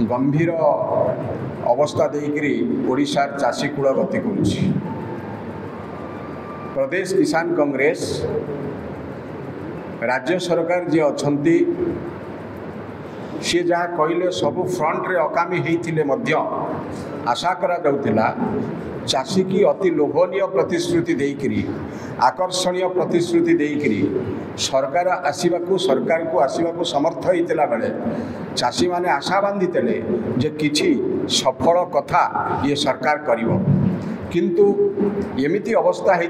गंभीर अवस्था देकरी ओडिशार चाषी कूल गति करुछि। प्रदेश किसान कांग्रेस राज्य सरकार जे अछंती सी जहाँ कहले सबू फ्रंट रे अकामी होते आशा करा जाउतिला चाषी की अति लोभनीय प्रतिश्रुति देकरी आकर्षणीय प्रतिश्रुति देकरी सरकार को आसवाक समर्थ होता बेले चाषी माने आशा बांधीते जे किछि सफल कथा ये सरकार करिवो। किंतु एमिति अवस्था है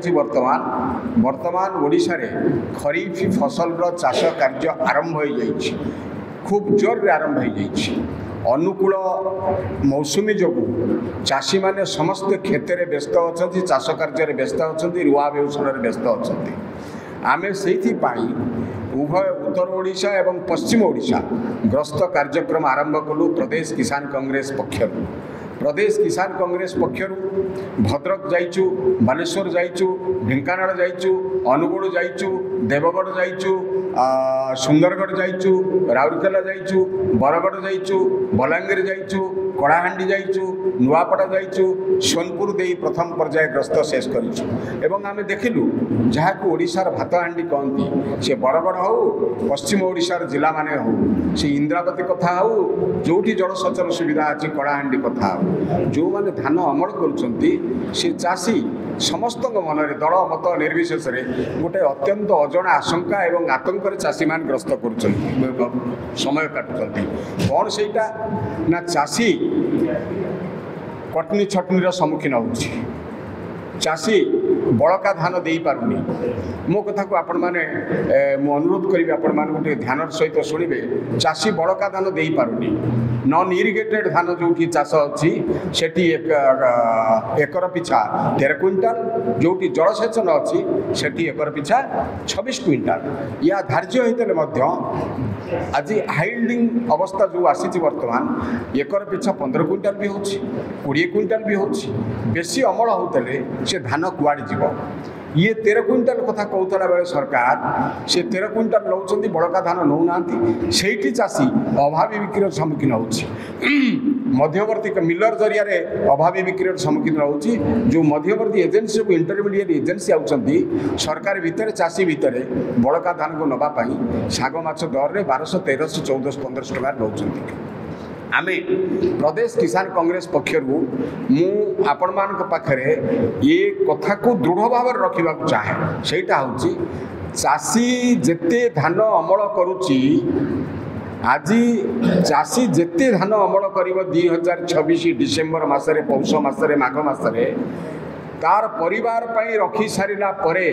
वर्तमान ओडिशा रे खरीफ फसल चाष कार्य आरंभ हो जाइछि, खूब जोर रे आरंभ हो जाइछि। अनुकूल मौसुमी जोगु चाषी माने समस्त क्षेत्र में व्यस्त अच्छा, चाष कार्य व्यस्त अच्छा, रुआ बेउषण व्यस्त अच्छा। आमे सेठी पाई उभय उत्तर ओडिशा एवं पश्चिम ओडिशा ग्रस्त कार्यक्रम आरंभ कलु प्रदेश किसान कांग्रेस पक्षर। प्रदेश किसान कांग्रेस पक्षर भद्रक जाइचु, बालेश्वर जाइचु, ढेंकानाल जाइचु, अनुगुल जाइचु, देवगढ़ जाइचु, सुंदरगढ़ जाइचु, राउरकेला जाइचु, बरगढ़ जाइचु, बलांगीर जाइचु, कलाहांडी जाइचु, नुआपड़ा जाइचु, सोनपुर दे प्रथम पर्याय ग्रस्त शेष करिचु। एवं आमे देखिलु जहाँ को ओडिशार भातहांडी कहती से बरगढ़ हो, पश्चिम ओडिशार जिला माने हो, से इंद्रावती कथा हो, जोठी जलसेचन सुविधा अच्छी कलाहांडी कथा हो, जो माने धान अमल करुछंती से चाषी समस्त मन में दल मत निर्विशेष गोटे अत्यंत अजणा आशंका एवं आतंक चाषी मान ग्रस्त कर समय काटुंट। कौन सेटा ना चाषी कटनी छटनी सम्मुखीन हो, चाषी बड़का धान दे पारुनी। मो कथा को आपण माने मु अनुरोध करी आपण मान गोटे ध्यान सहित शुणिबे। चाषी बड़का धान दे पारुनी, नॉन इरिगेटेड धान जो चाष अच्छी सेठी एकर पिछा 13 क्विंटाल, जो जलसेचन अच्छी सेठी एकर पिछा 26 क्विंटाल या धार्य होते आज हाइल्डिंग अवस्था जो आसी वर्तमान एकर पिछा 15 क्विंटाल भी हो, 20 क्विंटाल भी हो। बेसी अमल होते से धान कुआड़ जीव। ये 13 क्विंटाल कथा कहता बेले सरकार से 13 क्विंटाल नौकरी बड़का धान नौ ना से चाषी अभावी बिक्री सम्मुखीन हो, मध्यवर्ती मिलर जरिया अभावी बिक्री सम्मुखीन हो। जो मध्यवर्ती एजेन्सी को इंटरमीडिएट एजेन्सी आउछंती सरकार भितर चाषी भितर बड़का धान को नवाई शाग माछ दर में 1200, 1300, 1400, 1500 टका नौकरी। आमे प्रदेश किसान कांग्रेस पक्षर मु आपण मान पाखरे ये कथा को दृढ़ भाव रखा चाहे। सेटा हूँ चाषी जेते धान अमल करुची आज चाषी जेते धान अमल कर 2026 डिसेम्बर मसरे, पौष मसरे, माघ मसरे तार परिवार पाई रखी सारिला परे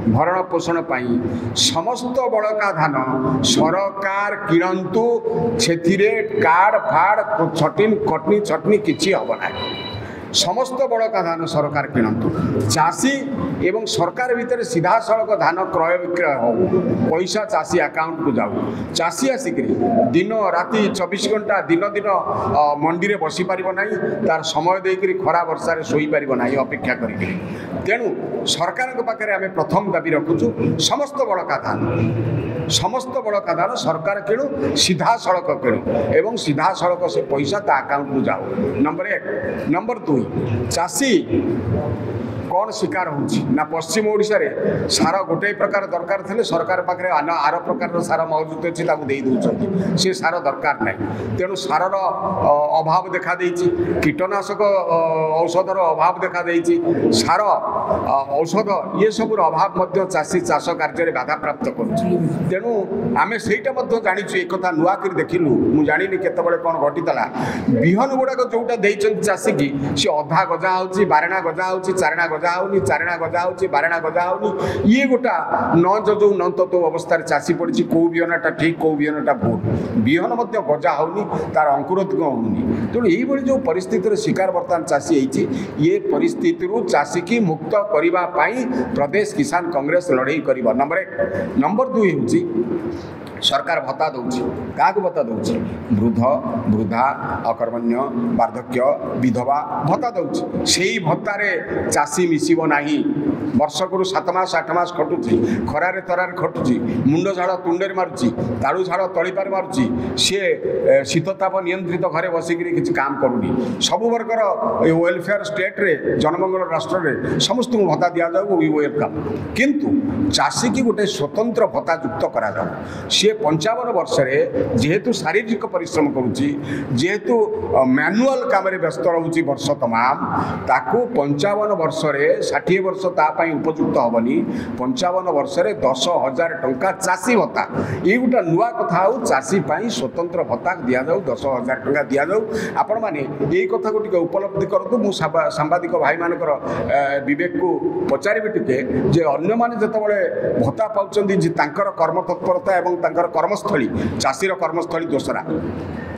भरण पोषण पाई समस्त बड़का धान सरकार किणतु से कार्ड फाड़ छटिन कटनी छटनी किसी हम ना। समस्त बड़का धान सरकार किणतु, चाषी एवं सरकार भितर सीधा सड़क धान क्रय विक्रय हो, पैसा चाषी अकाउंट को जाऊ। चाषी आसिक दिन राति 24 घंटा दिन दिन मंडी में बसी पार ना, तार समय देकर खरा वर्षा शोई पार ना अपेक्षा कर। तेणु सरकार पाखे आम प्रथम दाबी रखुचु समस्त बड़का धान सरकार किणु, सीधा सड़क किणु एवं सीधा सड़क से पैसा ता अकाउंट को जाऊ। नंबर 1। नंबर 2 चाषी कौन शिकार होना पश्चिम ओडिशा रे सार गोटे प्रकार दरकार थे सरकार पाखे आर प्रकार सार मौजूद अच्छी दे दूसरी सी सार दरकार ना। तेणु सार अभाव देखा देछि, कीटनाशक औषधर अभाव देखा देछि, सार औषध ये सब अभाव चाषी चाष कार्य बाधा प्राप्त करुच्ची। तेणु आम सेटा जाचु एक नुआ कर देखिलु, मु जानी केतबे कौन घटीला विहन गुड़ाक जोटा देइछन चाषी की सी अधा गजा होची, बारणा गजा होची, चारणा गजा होनी, चारणा गजा होची, बारणा गजा होनी। ये गोटा न जो न तो अवस्था चाषी पड़ी कौ बिहनटा ठीक कौ बिहनटा भूल, बिहन गजा होनी, तार अंकुरोत्गम होनी। तेणु ये जो परिस्थितिर शिकार बर्तमान चाषी होती, ये परिस्थिति चाषी की मुक्त करने प्रदेश किसान कांग्रेस लड़ाई कर। नंबर 1। नंबर 2 हूँ सरकार भत्ता दूची, क्या भत्ता दूची? वृद्ध वृद्धा अकर्मण्य वार्धक्य विधवा भत्ता दूची। से ही भत्तार चाषी मिसब ना, ବର୍ଷକରୁ 7 ମାସ 8 ମାସ ଖଟୁଛି, ଖରାରେ ତରାରେ ଖଟୁଛି, ମୁଣ୍ଡ ଝାଳ ତୁଣ୍ଡରେ ମାରୁଛି, ତାଳୁ ଝାଳ ତଳିପାରେ ମାରୁଛି, ସିଏ ଶୀତତାପ ନିୟନ୍ତ୍ରିତ ଘରେ ବସିକିରି କିଛି କାମ କରୁନି। ସବୁ ବର୍ଗର ୱେଲଫେୟାର ଷ୍ଟେଟ୍ରେ ଜନମଙ୍ଗଳ ରାଷ୍ଟ୍ରରେ ସମସ୍ତଙ୍କୁ ଭତ୍ତା ଦିଆଯାଉ, ୱି ୱେଲକମ୍। କିନ୍ତୁ ଚାଷୀକି ଗୋଟେ ସ୍ୱତନ୍ତ୍ର ଭତ୍ତା ଯୁକ୍ତ କରାଯାଉ। ସିଏ 55 ବର୍ଷରେ ଯେହେତୁ ଶାରୀରିକ ପରିଶ୍ରମ କରୁଛି, ଯେହେତୁ ମ୍ୟାନୁଆଲ କାମରେ ବ୍ୟସ୍ତ ରହୁଛି ବର୍ଷ ତମାମ, ତାକୁ 55 ବର୍ଷରେ 60 ବର୍ଷ ତା ପାଇଁ ଉପଯୁକ୍ତ ହେବନି। 55 ବର୍ଷରେ 10,000 ଟଙ୍କା ଚାଷୀ ଭତ୍ତା, ଏଇ ଗୋଟେ ନୂଆ କଥା। ଆଉ ଚାଷୀ ପାଇଁ ସ୍ୱତନ୍ତ୍ର ଭତ୍ତା ଦିଆଯାଉ, 10,000 ଟଙ୍କା ଦିଆଯାଉ। ଆପଣମାନେ ଏଇ କଥାକୁ ଟିକେ ଉପଲବ୍ଧି କରନ୍ତୁ। ମୁଁ ସାମ୍ବାଦିକ ଭାଇମାନଙ୍କର ବିବେକକୁ ପଚାରିବି ଟିକେ ଯେ ଅନ୍ୟମାନେ ଯେତେବେଳେ ଭତ୍ତା ପାଉଛନ୍ତି, ଯେ ତାଙ୍କର କର୍ମତତ୍ପରତା ଏବଂ ତାଙ୍କର କର୍ମସ୍ଥଳୀ, ଚାଷୀର କର୍ମସ୍ଥଳୀ ଦୋସରା,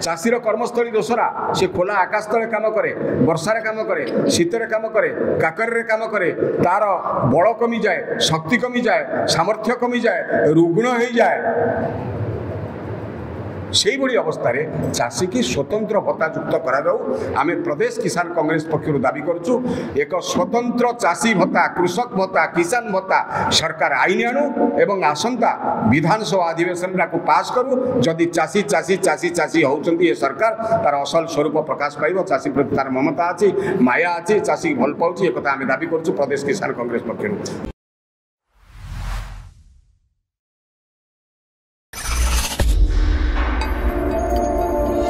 ଚାଷୀର କର୍ମସ୍ଥଳୀ ଦୋସରା। ସେ ଖୋଲା ଆକାଶ ତଳେ କାମ କରେ, ବର୍ଷାରେ କାମ କରେ, ଶୀତରେ କାମ କରେ, କାକରରେ କାମ କରେ, ତାର ବଳ କମିଯାଏ, ଶକ୍ତି କମିଯାଏ, ସାମର୍ଥ୍ୟ କମିଯାଏ, ରୁଗ୍ଣ ହେଇଯାଏ। সেইভাবে অবস্থায় চাষীকে স্বতন্ত্র ভত্তা যুক্ত করা যাও। আমি প্রদেশ কিষান কংগ্রেস পক্ষ দাবি করছু এক স্বতন্ত্র চাষী ভত্তা, কৃষক ভত্তা, কিষান ভত্তা সরকার আইন আনু এবং আসন্তা বিধানসভা অধিবেশন পাস করু। যদি চাষী চাষী চাষী চাষী হচ্ছেন এ সরকার, তার অসল স্বরূপ প্রকাশ পাইব। চাষী প্রতি তার মমতা আছে, মায়া আছে, চাষী ভাল পাচ্ছি, একথা আমি দাবি করছু প্রদেশ কিষান কংগ্রেস পক্ষ।